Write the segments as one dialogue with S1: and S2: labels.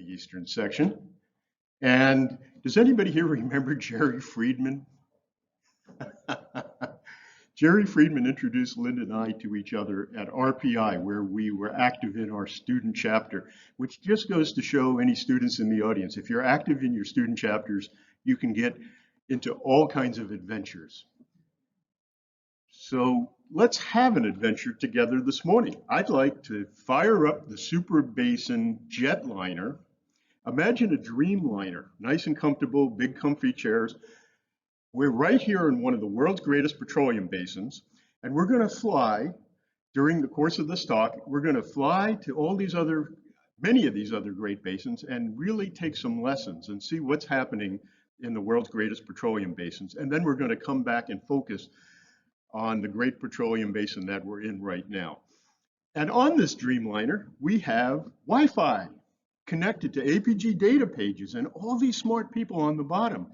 S1: eastern section. And does anybody here remember Jerry Friedman? Jerry Friedman introduced Linda and I to each other at RPI, where we were active in our student chapter, which just goes to show any students in the audience, if you're active in your student chapters, you can get into all kinds of adventures. So let's have an adventure together this morning. I'd like to fire up the Super Basin jetliner. Imagine a dreamliner, nice and comfortable, big comfy chairs. We're right here in one of the world's greatest petroleum basins, and we're going to fly during the course of this talk. We're going to fly to many of these other great basins and really take some lessons and see what's happening in the world's greatest petroleum basins. And then we're going to come back and focus on the great petroleum basin that we're in right now. And on this Dreamliner, we have Wi-Fi connected to APG data pages and all these smart people on the bottom.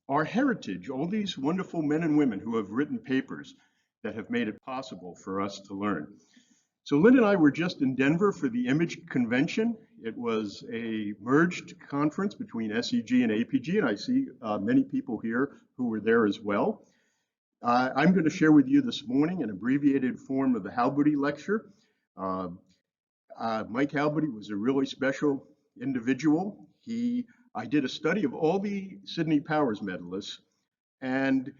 S1: Our heritage, all these wonderful men and women who have written papers that have made it possible for us to learn. So Lynn and I were just in Denver for the Image Convention. It was a merged conference between SEG and APG, and I see many people here who were there as well. I'm going to share with you this morning an abbreviated form of the Halberty lecture. Mike Halberty was a really special individual. I did a study of all the Sydney Powers medalists, and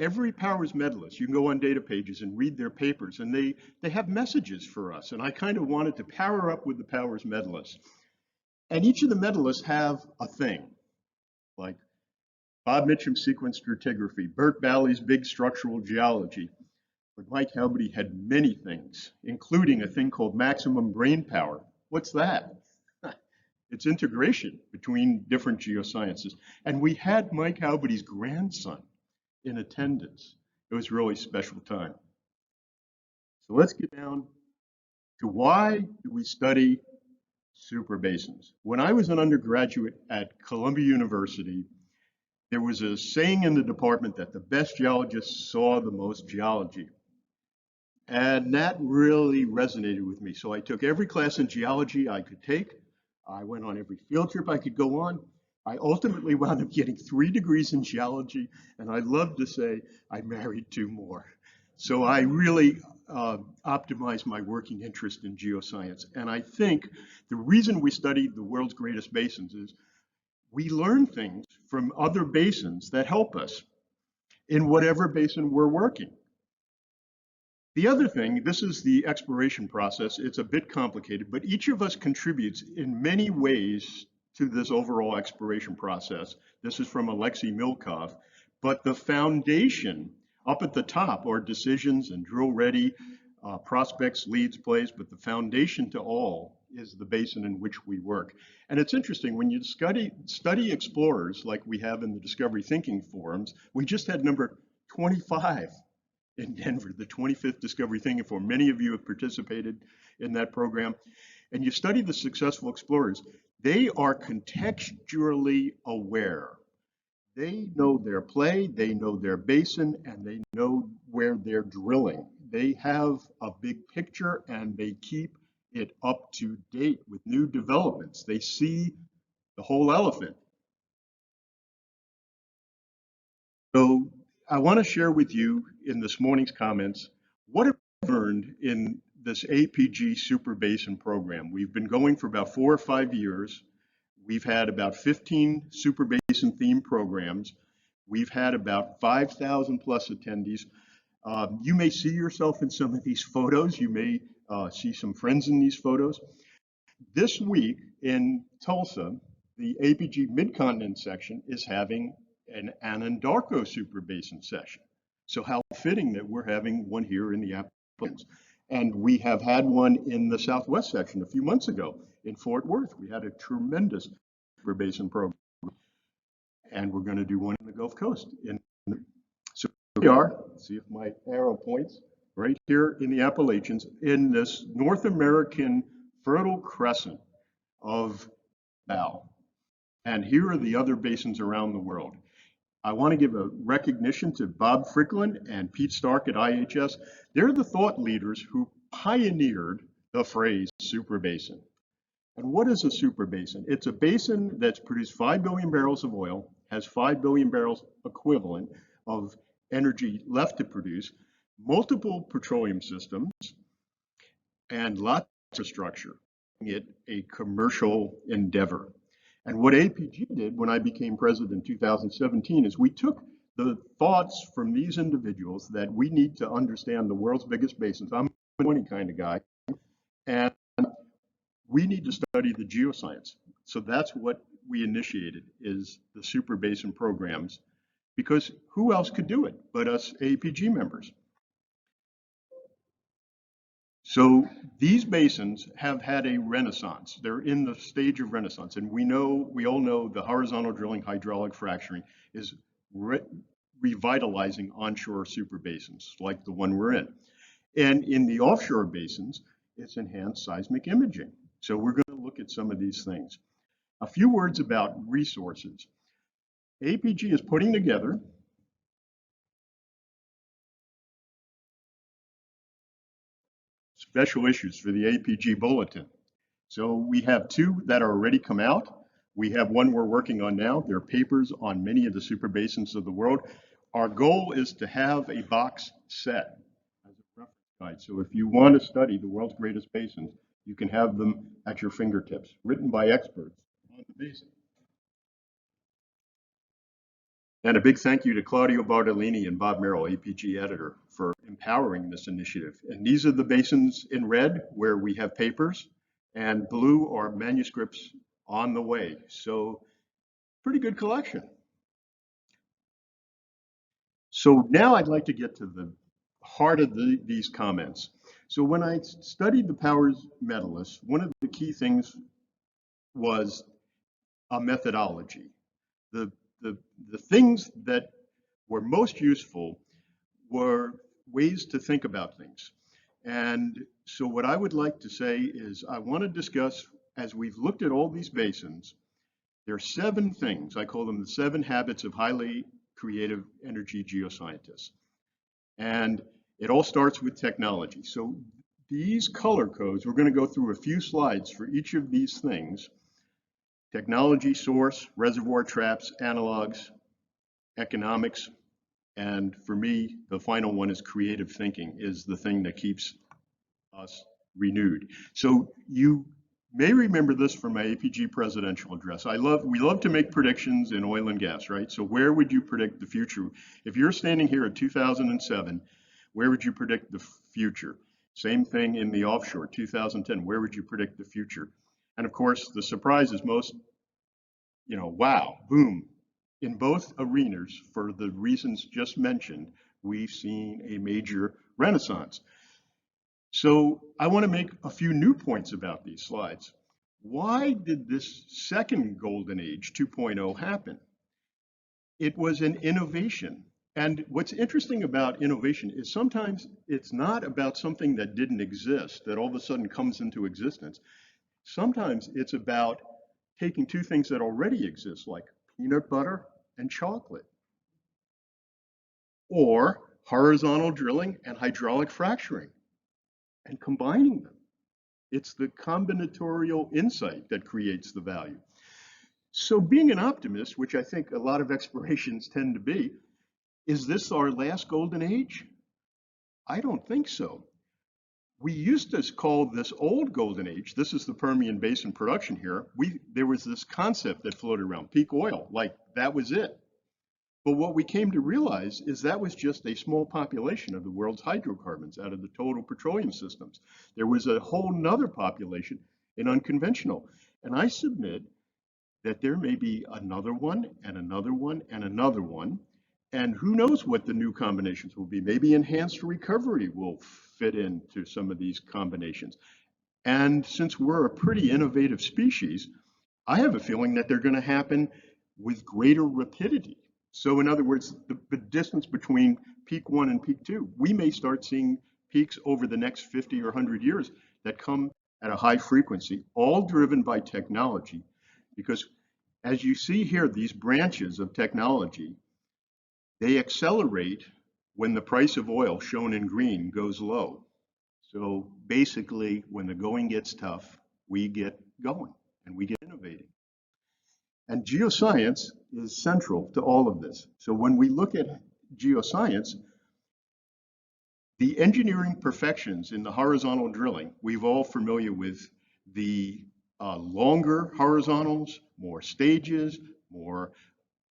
S1: every Powers medalist, you can go on data pages and read their papers, and they have messages for us, and I kind of wanted to power up with the Powers medalists. And each of the medalists have a thing, like Bob Mitchum's sequence stratigraphy, Bert Balley's big structural geology, but Mike Halberty had many things, including a thing called maximum brain power. What's that? It's integration between different geosciences. And we had Mike Halberty's grandson in attendance. It was a really special time. So let's get down to why do we study super basins. When I was an undergraduate at Columbia University, there was a saying in the department that the best geologists saw the most geology. And that really resonated with me. So I took every class in geology I could take. I went on every field trip I could go on. I ultimately wound up getting 3 degrees in geology, and I love to say I married 2 more. So I really optimized my working interest in geoscience. And I think the reason we studied the world's greatest basins is we learn things from other basins that help us in whatever basin we're working. The other thing, this is the exploration process. It's a bit complicated, but each of us contributes in many ways to this overall exploration process. This is from Alexei Milkov, but the foundation up at the top are decisions and drill ready, prospects, leads, plays, but the foundation to all is the basin in which we work. And it's interesting, when you study explorers like we have in the Discovery Thinking Forums, we just had number 25 in Denver, the 25th Discovery Thinking Forum. Many of you have participated in that program. And you study the successful explorers, they are contextually aware. They know their play, they know their basin, and they know where they're drilling. They have a big picture and they keep it up to date with new developments. They see the whole elephant. So I want to share with you in this morning's comments what I've learned in this APG Super Basin program. We've been going for about 4 or 5 years. We've had about 15 Super Basin themed programs. We've had about 5,000 plus attendees. You may see yourself in some of these photos. You may see some friends in these photos. This week in Tulsa, the APG Mid-Continent section is having an Anadarko Super Basin session. So how fitting that we're having one here in the Appalachians. And we have had one in the Southwest section a few months ago in Fort Worth. We had a tremendous Super Basin program. And we're going to do one in the Gulf Coast. So here we are, see if my arrow points, right here in the Appalachians, in this North American Fertile Crescent of Bow. And here are the other basins around the world. I want to give a recognition to Bob Fricklin and Pete Stark at IHS. They're the thought leaders who pioneered the phrase super basin. And what is a super basin? It's a basin that's produced 5 billion barrels of oil, has 5 billion barrels equivalent of energy left to produce, multiple petroleum systems, and lots of infrastructure, making it a commercial endeavor. And what APG did when I became president in 2017 is we took the thoughts from these individuals that we need to understand the world's biggest basins. I'm a 20 kind of guy, and we need to study the geoscience. So that's what we initiated, is the super basin programs, because who else could do it but us APG members? So these basins have had a renaissance. They're in the stage of renaissance, and we all know the horizontal drilling, hydraulic fracturing is revitalizing onshore super basins like the one we're in. And in the offshore basins, it's enhanced seismic imaging. So we're going to look at some of these things. A few words about resources. APG is putting together special issues for the APG Bulletin. So we have 2 that are already come out. We have one we're working on now. There are papers on many of the super basins of the world. Our goal is to have a box set as a reference guide. So if you want to study the world's greatest basins, you can have them at your fingertips, written by experts on the basin. And a big thank you to Claudio Bartolini and Bob Merrill, APG editor, for empowering this initiative. And these are the basins in red where we have papers, and blue are manuscripts on the way. So pretty good collection. So now I'd like to get to the heart of these comments. So when I studied the Powers medalists, one of the key things was a methodology. The things that were most useful were ways to think about things. And so what I would like to say is I want to discuss, as we've looked at all these basins, there are 7 things. I call them the 7 habits of highly creative energy geoscientists. And it all starts with technology. So these color codes, we're going to go through a few slides for each of these things. Technology, source, reservoir traps, analogs, economics, and for me, the final one is creative thinking, is the thing that keeps us renewed. So you may remember this from my APG presidential address. We love to make predictions in oil and gas, right? So where would you predict the future? If you're standing here in 2007, where would you predict the future? Same thing in the offshore, 2010, where would you predict the future? And of course, the surprise is most, wow, boom. In both arenas, for the reasons just mentioned, we've seen a major renaissance. So I want to make a few new points about these slides. Why did this second golden age 2.0 happen? It was an innovation. And what's interesting about innovation is sometimes it's not about something that didn't exist, that all of a sudden comes into existence. Sometimes it's about taking 2 things that already exist, like peanut butter and chocolate, or horizontal drilling and hydraulic fracturing, and combining them. It's the combinatorial insight that creates the value. So being an optimist, which I think a lot of explorations tend to be, is this our last golden age? I don't think so. We used to call this old golden age, this is the Permian Basin production here, there was this concept that floated around, peak oil, like that was it. But what we came to realize is that was just a small population of the world's hydrocarbons out of the total petroleum systems. There was a whole nother population in unconventional. And I submit that there may be another one and another one and another one. And who knows what the new combinations will be. Maybe enhanced recovery will fit into some of these combinations. And since we're a pretty innovative species, I have a feeling that they're going to happen with greater rapidity. So in other words, the distance between peak 1 and peak 2, we may start seeing peaks over the next 50 or 100 years that come at a high frequency, all driven by technology. Because as you see here, these branches of technology, they accelerate when the price of oil, shown in green, goes low. So basically, when the going gets tough, we get going and we get innovating. And geoscience is central to all of this. So when we look at geoscience, the engineering perfections in the horizontal drilling, we've all familiar with the longer horizontals, more stages, more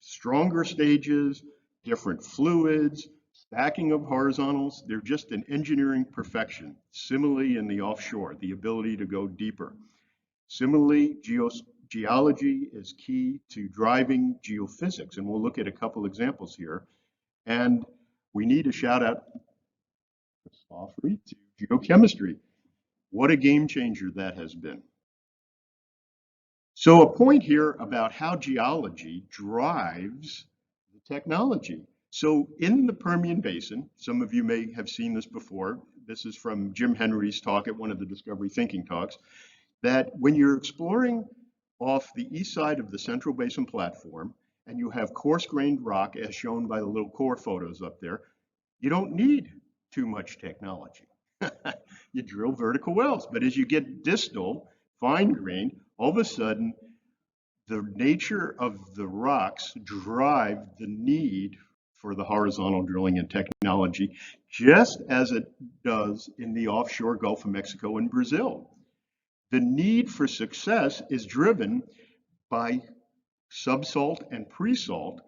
S1: stronger stages, different fluids, stacking of horizontals. They're just an engineering perfection. Similarly, in the offshore, the ability to go deeper. Similarly, geology is key to driving geophysics, and we'll look at a couple examples here. And we need a shout out to geochemistry. What a game changer that has been. So a point here about how geology drives the technology. So in the Permian Basin, some of you may have seen this before. This is from Jim Henry's talk at one of the Discovery Thinking talks, that when you're exploring off the east side of the Central Basin Platform, and you have coarse-grained rock, as shown by the little core photos up there, you don't need too much technology. You drill vertical wells, but as you get distal, fine-grained, all of a sudden, the nature of the rocks drive the need for the horizontal drilling and technology, just as it does in the offshore Gulf of Mexico and Brazil. The need for success is driven by subsalt and pre-salt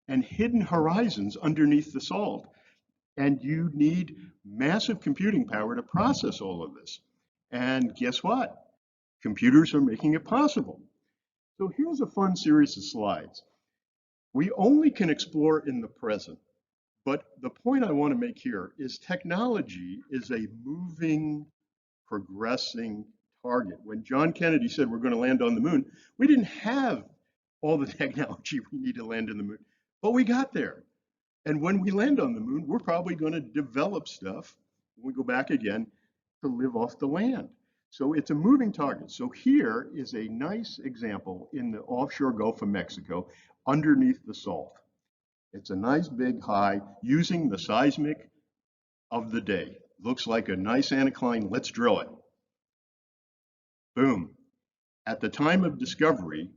S1: and hidden horizons underneath the salt. And you need massive computing power to process all of this. And guess what? Computers are making it possible. So here's a fun series of slides. We only can explore in the present, but the point I want to make here is technology is a moving, progressing target. When John Kennedy said we're going to land on the moon, we didn't have all the technology we need to land on the moon, but we got there. And when we land on the moon, we're probably going to develop stuff, when we go back again, to live off the land. So it's a moving target. So here is a nice example in the offshore Gulf of Mexico underneath the salt. It's a nice big high using the seismic of the day. Looks like a nice anticline. Let's drill it. Boom. At the time of discovery,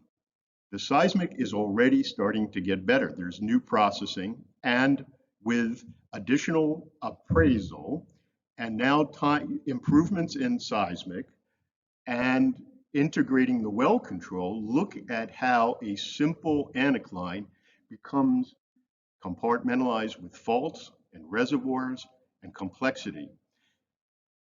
S1: the seismic is already starting to get better. There's new processing, and with additional appraisal and now improvements in seismic and integrating the well control, look at how a simple anticline becomes compartmentalized with faults and reservoirs and complexity.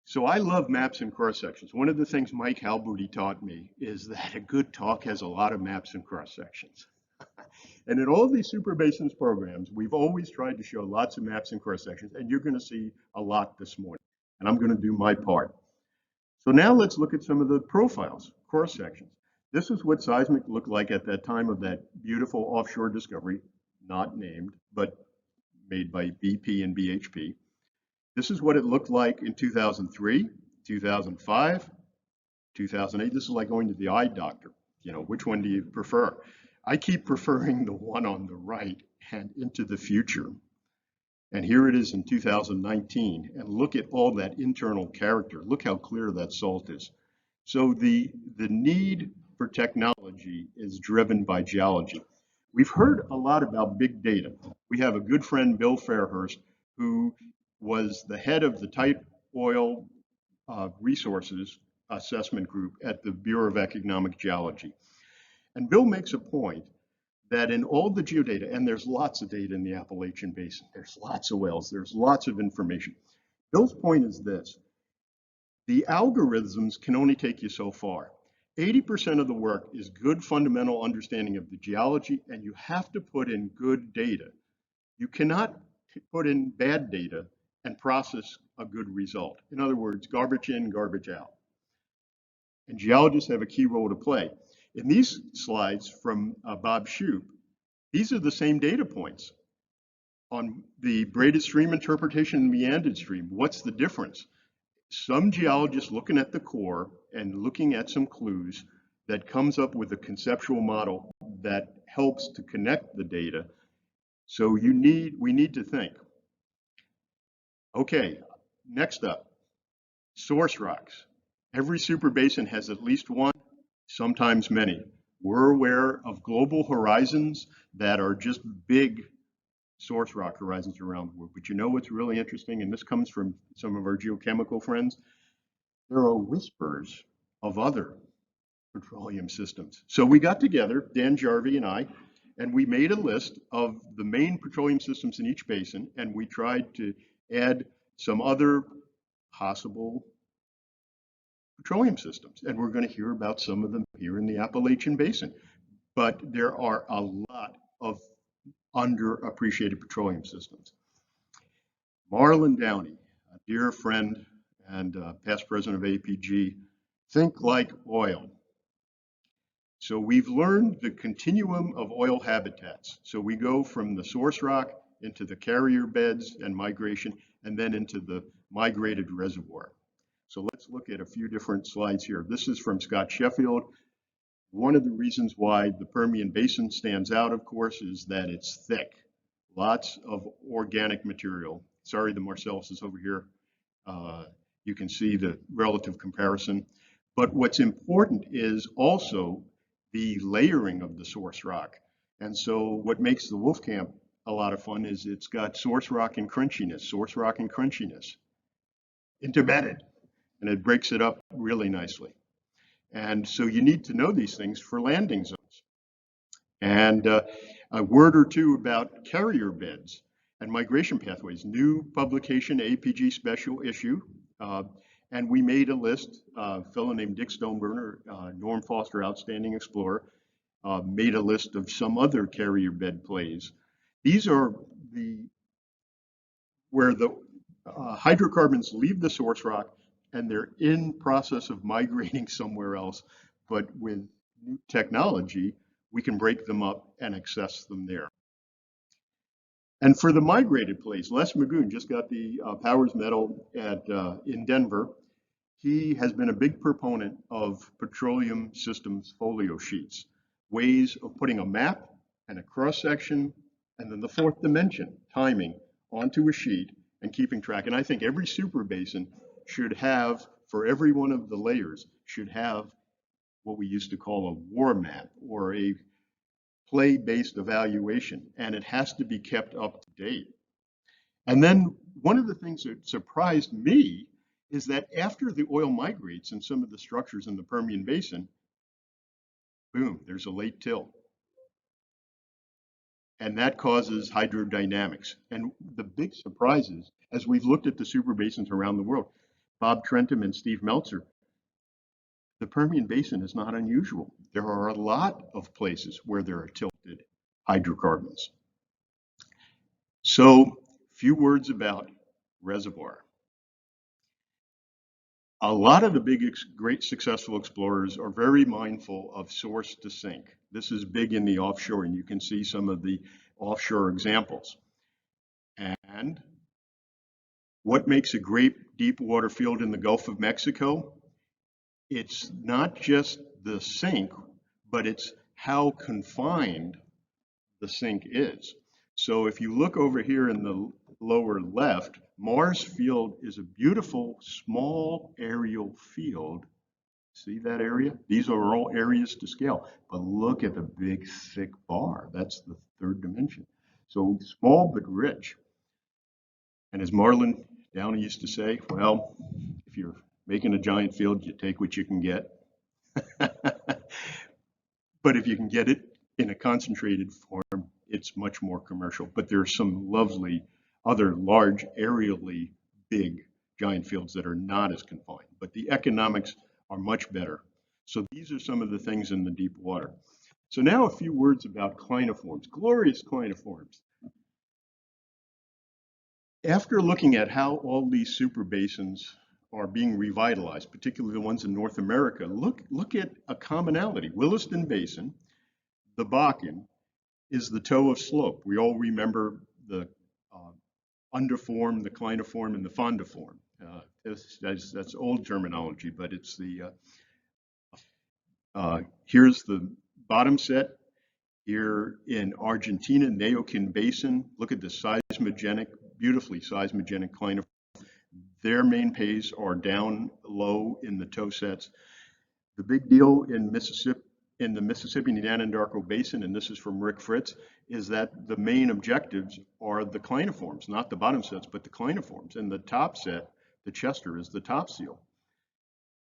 S1: So I love maps and cross sections. One of the things Mike Halbooty taught me is that a good talk has a lot of maps and cross sections. And in all these Super Basins programs, we've always tried to show lots of maps and cross sections, and you're going to see a lot this morning. And I'm going to do my part. So now let's look at some of the profiles, cross sections. This is what seismic looked like at that time of that beautiful offshore discovery, not named, but made by BP and BHP. This is what it looked like in 2003, 2005, 2008. This is like going to the eye doctor. You know, which one do you prefer? I keep preferring the one on the right and into the future. And here it is in 2019. And look at all that internal character. Look how clear that salt is. So the need for technology is driven by geology. We've heard a lot about big data. We have a good friend, Bill Fairhurst, who was the head of the tight oil resources assessment group at the Bureau of Economic Geology. And Bill makes a point that in all the geodata, and there's lots of data in the Appalachian Basin, there's lots of wells, there's lots of information. Bill's point is this: the algorithms can only take you so far. 80% of the work is good fundamental understanding of the geology, and you have to put in good data. You cannot put in bad data and process a good result. In other words, garbage in, garbage out. And geologists have a key role to play. In these slides from Bob Shoup, these are the same data points. On the braided stream interpretation and meandered stream, what's the difference? Some geologists looking at the core and looking at some clues that comes up with a conceptual model that helps to connect the data. So we need to think. Okay, next up, source rocks. Every super basin has at least one sometimes many. We're aware of global horizons that are just big source rock horizons around the world. But you know what's really interesting, and this comes from some of our geochemical friends, there are whispers of other petroleum systems. So we got together, Dan Jarvie and I, and we made a list of the main petroleum systems in each basin, and we tried to add some other possible petroleum systems. And we're going to hear about some of them here in the Appalachian Basin. But there are a lot of underappreciated petroleum systems. Marlon Downey, a dear friend and past president of APG, think like oil. So we've learned the continuum of oil habitats. So we go from the source rock into the carrier beds and migration, and then into the migrated reservoir. So let's look at a few different slides here. This is from Scott Sheffield. One of the reasons why the Permian Basin stands out, of course, is that it's thick. Lots of organic material. Sorry, the Marcellus is over here. You can see the relative comparison. But what's important is also the layering of the source rock. And so what makes the Wolfcamp a lot of fun is it's got source rock and crunchiness, interbedded, and it breaks it up really nicely. And so you need to know these things for landing zones. And a word or two about carrier beds and migration pathways. New publication, APG special issue. And we made a list, a fellow named Dick Stoneburner, Norm Foster, outstanding explorer, made a list of some other carrier bed plays. These are where the hydrocarbons leave the source rock and they're in process of migrating somewhere else. But with new technology, we can break them up and access them there. And for the migrated plays, Les Magoon just got the Powers Medal in Denver. He has been a big proponent of petroleum systems folio sheets, ways of putting a map and a cross section, and then the fourth dimension, timing, onto a sheet and keeping track. And I think every super basin should have, for every one of the layers, should have what we used to call a war map or a play-based evaluation, and it has to be kept up to date. And then one of the things that surprised me is that after the oil migrates in some of the structures in the Permian Basin, boom, there's a late till. And that causes hydrodynamics. And the big surprises, as we've looked at the super basins around the world, Bob Trentum and Steve Meltzer, the Permian Basin is not unusual. There are a lot of places where there are tilted hydrocarbons. So, few words about reservoir. A lot of the big, great successful explorers are very mindful of source to sink. This is big in the offshore, and you can see some of the offshore examples. And what makes a great deep water field in the Gulf of Mexico? It's not just the sink, but it's how confined the sink is. So if you look over here in the lower left, Mars Field is a beautiful small aerial field. See that area? These are all areas to scale, but look at the big thick bar. That's the third dimension. So small but rich. And as Marlon Downey used to say, well, if you're making a giant field, you take what you can get. But if you can get it in a concentrated form, it's much more commercial. But there are some lovely other large aerially big giant fields that are not as confined, but the economics are much better. So these are some of the things in the deep water. So now a few words about cliniforms, glorious cliniforms. After looking at how all these super basins are being revitalized, particularly the ones in North America, look at a commonality. Williston Basin, the Basin, is the toe of slope. We all remember the underform, the cliniform, and the fondiform. That's old terminology, but it's the, here's the bottom set. Here in Argentina, Neuquén Basin, look at the seismogenic, beautifully seismogenic cliniform. Their main pays are down low in the toe sets. The big deal in Mississippi, in the Mississippi and Anadarko Basin, and this is from Rick Fritz, is that the main objectives are the cliniforms, not the bottom sets, but the cliniforms. And the top set, the Chester, is the top seal.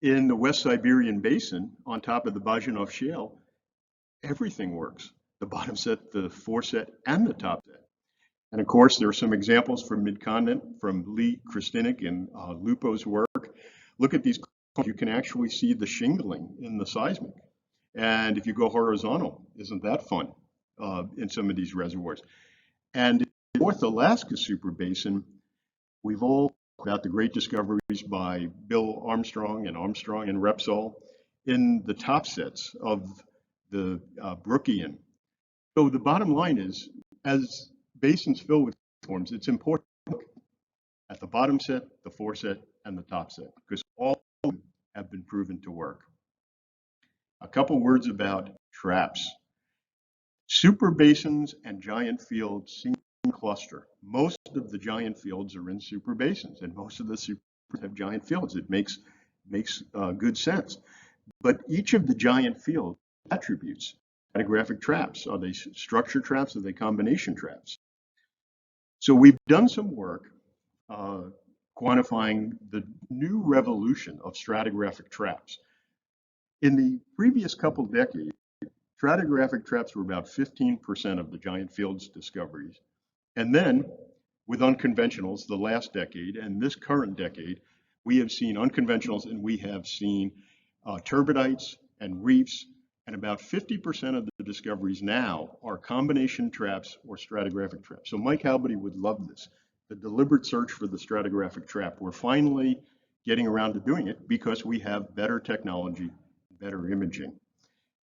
S1: In the West Siberian Basin, on top of the Basin Shale, everything works. The bottom set, the foreset, and the top set. And of course, there are some examples from mid-continent, from Lee Kristinic and Lupo's work. Look at these, you can actually see the shingling in the seismic. And if you go horizontal, isn't that fun in some of these reservoirs? And in the North Alaska Superbasin, we've all heard about the great discoveries by Bill Armstrong and Repsol in the top sets of the Brookian. So the bottom line is, as basins fill with forms, it's important to look at the bottom set, the foreset, and the top set, because all of them have been proven to work. A couple words about traps. Super basins and giant fields seem to cluster. Most of the giant fields are in super basins, and most of the super have giant fields. It makes good sense. But each of the giant fields attributes stratigraphic traps. Are they structure traps? Are they combination traps? So we've done some work quantifying the new revolution of stratigraphic traps. In the previous couple decades, stratigraphic traps were about 15% of the giant fields discoveries. And then with unconventionals, the last decade and this current decade, we have seen unconventionals and we have seen turbidites and reefs, and about 50% of the discoveries now are combination traps or stratigraphic traps. So Mike Halbody would love this, the deliberate search for the stratigraphic trap. We're finally getting around to doing it because we have better technology, better imaging.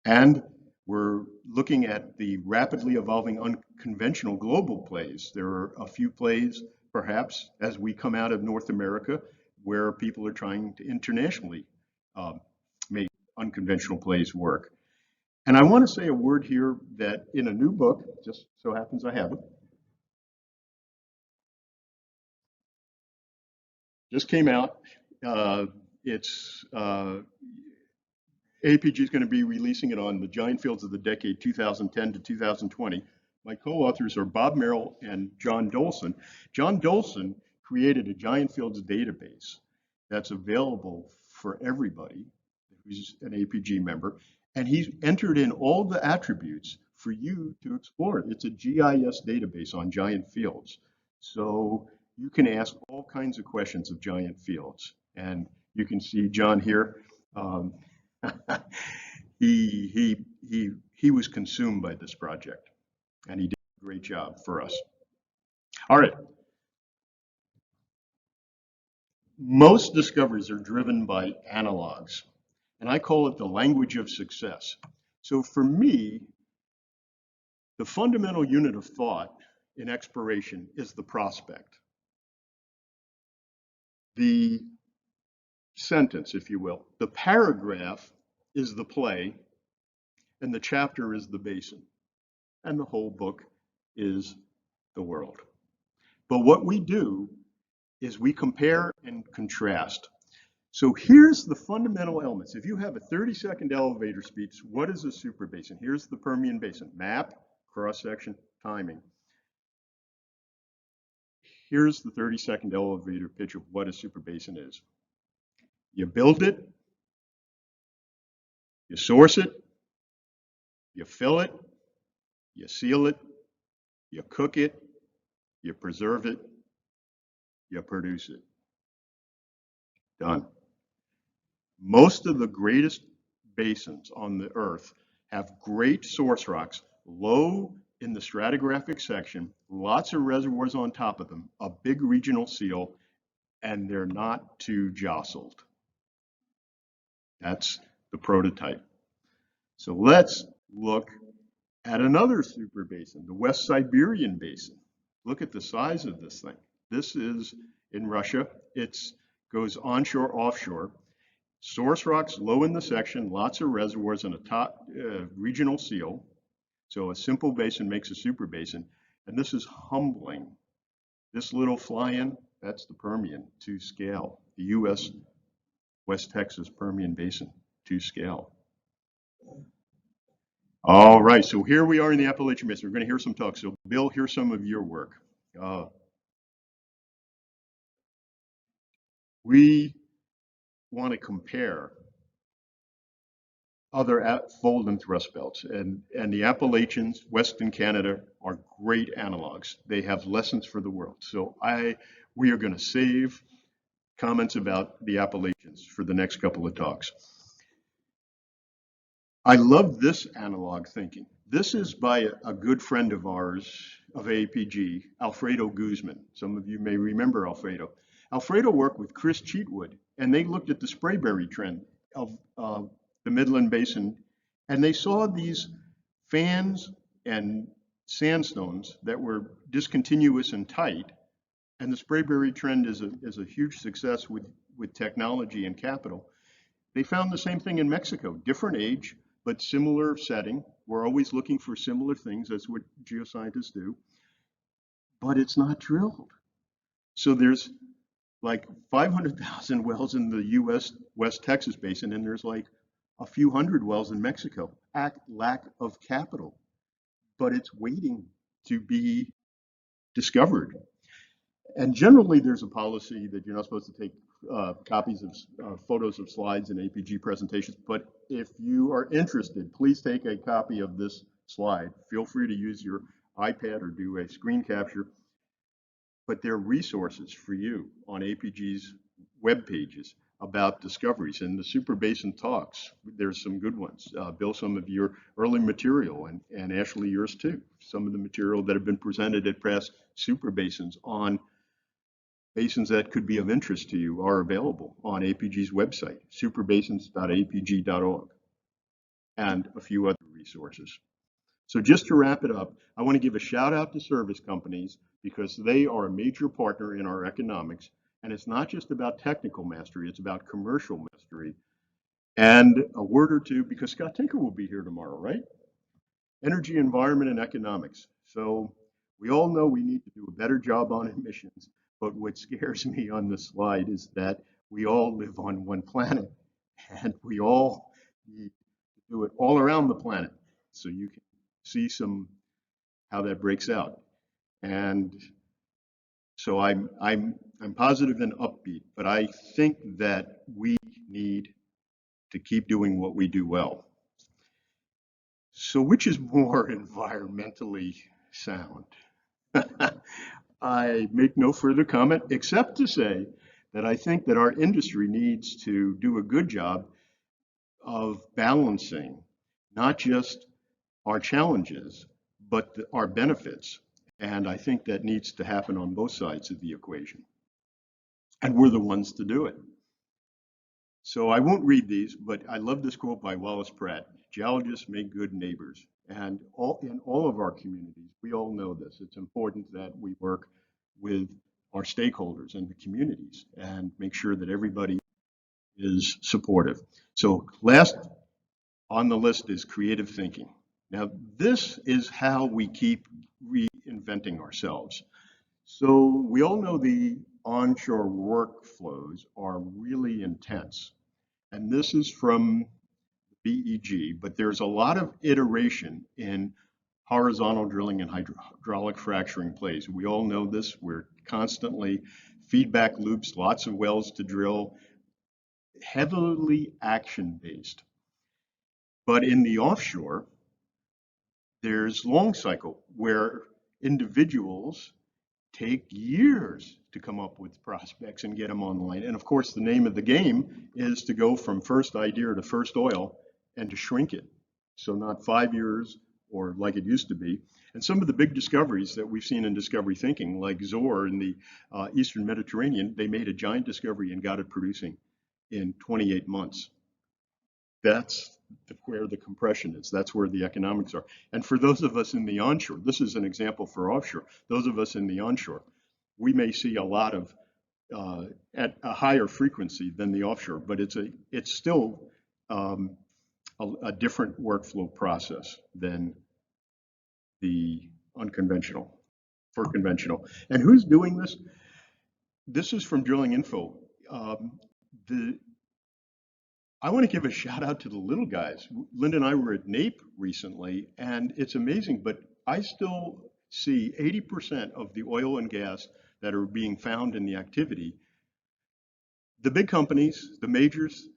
S1: And we're looking at the rapidly evolving unconventional global plays. There are a few plays, perhaps, as we come out of North America, where people are trying to internationally make unconventional plays work. And I want to say a word here that in a new book, just so happens I have it, just came out. APG is going to be releasing it on the giant fields of the decade 2010 to 2020. My co-authors are Bob Merrill and John Dolson. John Dolson created a giant fields database that's available for everybody who's an APG member. And he's entered in all the attributes for you to explore. It's a GIS database on giant fields. So you can ask all kinds of questions of giant fields. And you can see John here. He was consumed by this project, and he did a great job for us. All right. Most discoveries are driven by analogs, and I call it the language of success. So for me, the fundamental unit of thought in exploration is the prospect. The sentence, if you will. The paragraph is the play, and the chapter is the basin, and the whole book is the world. But what we do is we compare and contrast. So here's the fundamental elements. If you have a 30-second elevator speech, what is a superbasin? Here's the Permian Basin. Map, cross-section, timing. Here's the 30-second elevator pitch of what a superbasin is. You build it, you source it, you fill it, you seal it, you cook it, you preserve it, you produce it. Done. Most of the greatest basins on the earth have great source rocks, low in the stratigraphic section, lots of reservoirs on top of them, a big regional seal, and they're not too jostled. That's the prototype. So let's look at another super basin, the West Siberian Basin. Look at the size of this thing. This is in Russia. It goes onshore, offshore. Source rocks low in the section, lots of reservoirs, and a top regional seal. So a simple basin makes a super basin. And this is humbling. This little fly-in, that's the Permian to scale, the U.S. West Texas Permian Basin. to scale. All right, so here we are in the Appalachian Basin. We're going to hear some talk. So Bill, here's some of your work. We want to compare other fold and thrust belts, and the Appalachians, Western Canada, are great analogs. They have lessons for the world. So we are going to save comments about the Appalachians for the next couple of talks. I love this analog thinking. This is by a good friend of ours, of APG, Alfredo Guzman. Some of you may remember Alfredo. Alfredo worked with Chris Cheatwood, and they looked at the sprayberry trend of the Midland Basin, and they saw these fans and sandstones that were discontinuous and tight, and the sprayberry trend is a huge success with technology and capital. They found the same thing in Mexico, different age, but similar setting. We're always looking for similar things. That's what geoscientists do. But it's not drilled. So there's like 500,000 wells in the U.S. West Texas Basin, and there's like a few hundred wells in Mexico. Lack of capital, but it's waiting to be discovered. And generally, there's a policy that you're not supposed to take copies of photos of slides in APG presentations. But if you are interested, please take a copy of this slide. Feel free to use your iPad or do a screen capture. But there are resources for you on APG's web pages about discoveries. And the Super Basin talks, there's some good ones. Bill, some of your early material, and Ashley, yours too. Some of the material that have been presented at past Super Basins on basins that could be of interest to you are available on APG's website, superbasins.apg.org, and a few other resources. So just to wrap it up, I want to give a shout out to service companies because they are a major partner in our economics. And it's not just about technical mastery, it's about commercial mastery. And a word or two, because Scott Tinker will be here tomorrow, right? Energy, environment, and economics. So we all know we need to do a better job on emissions. But what scares me on this slide is that we all live on one planet, and we all need to do it all around the planet. So you can see how that breaks out. And so I'm positive and upbeat, but I think that we need to keep doing what we do well. So which is more environmentally sound? I make no further comment except to say that I think that our industry needs to do a good job of balancing not just our challenges, but our benefits. And I think that needs to happen on both sides of the equation. And we're the ones to do it. So I won't read these, but I love this quote by Wallace Pratt: geologists make good neighbors. And in all of our communities, we all know this. It's important that we work with our stakeholders and the communities and make sure that everybody is supportive. So last on the list is creative thinking. Now, this is how we keep reinventing ourselves. So we all know the onshore workflows are really intense. And this is from BEG, but there's a lot of iteration in horizontal drilling and hydraulic fracturing plays. We all know this. We're constantly feedback loops, lots of wells to drill, heavily action-based. But in the offshore, there's long cycle where individuals take years to come up with prospects and get them online. And of course, the name of the game is to go from first idea to first oil and to shrink it. So not 5 years or like it used to be. And some of the big discoveries that we've seen in discovery thinking, like Zohr in the Eastern Mediterranean, they made a giant discovery and got it producing in 28 months. That's where the compression is. That's where the economics are. And for those of us in the onshore, this is an example for offshore. Those of us in the onshore, we may see a lot of at a higher frequency than the offshore, but it's still a different workflow process than the unconventional, for conventional. And who's doing this? This is from Drilling Info. I want to give a shout out to the little guys. Linda and I were at NAPE recently, and it's amazing, but I still see 80% of the oil and gas that are being found in the activity. The big companies, the majors,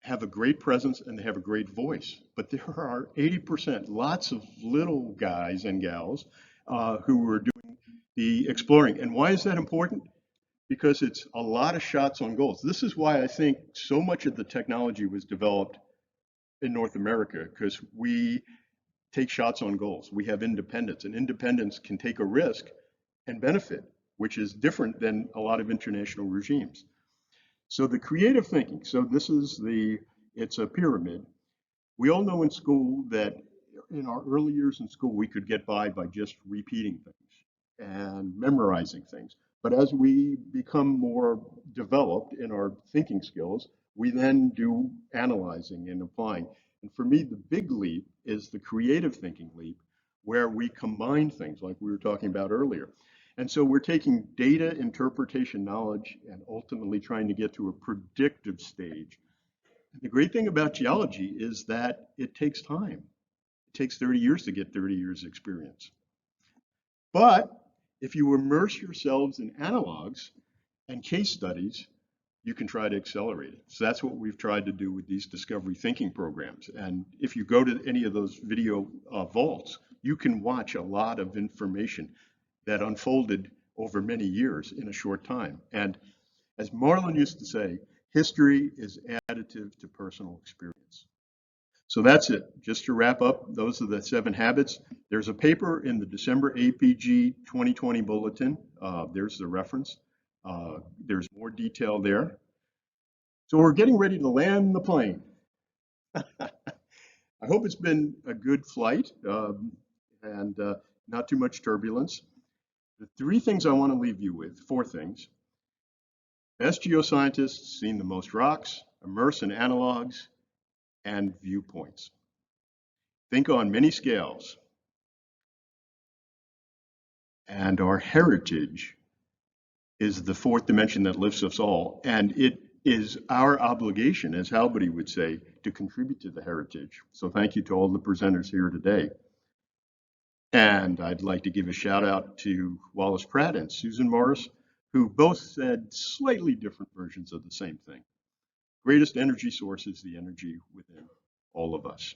S1: have a great presence and they have a great voice, but there are 80%, lots of little guys and gals who are doing the exploring. And why is that important? Because it's a lot of shots on goals. This is why I think so much of the technology was developed in North America, because we take shots on goals. We have independence, and independence can take a risk and benefit, which is different than a lot of international regimes. So the creative thinking, so this is it's a pyramid. We all know in school that in our early years in school, we could get by just repeating things and memorizing things. But as we become more developed in our thinking skills, we then do analyzing and applying. And for me, the big leap is the creative thinking leap, where we combine things like we were talking about earlier. And so we're taking data interpretation knowledge and ultimately trying to get to a predictive stage. The great thing about geology is that it takes time. It takes 30 years to get 30 years experience. But if you immerse yourselves in analogs and case studies, you can try to accelerate it. So that's what we've tried to do with these discovery thinking programs. And if you go to any of those video vaults, you can watch a lot of information that unfolded over many years in a short time. And as Marlon used to say, history is additive to personal experience. So that's it. Just to wrap up, those are the 7 habits. There's a paper in the December APG 2020 bulletin. There's the reference. There's more detail there. So we're getting ready to land the plane. I hope it's been a good flight and not too much turbulence. The 3 things I want to leave you with, 4 things. Best geoscientists seen the most rocks, immerse in analogs, and viewpoints. Think on many scales. And our heritage is the 4th dimension that lifts us all. And it is our obligation, as Halbody would say, to contribute to the heritage. So thank you to all the presenters here today. And I'd like to give a shout out to Wallace Pratt and Susan Morris, who both said slightly different versions of the same thing. Greatest energy source is the energy within all of us.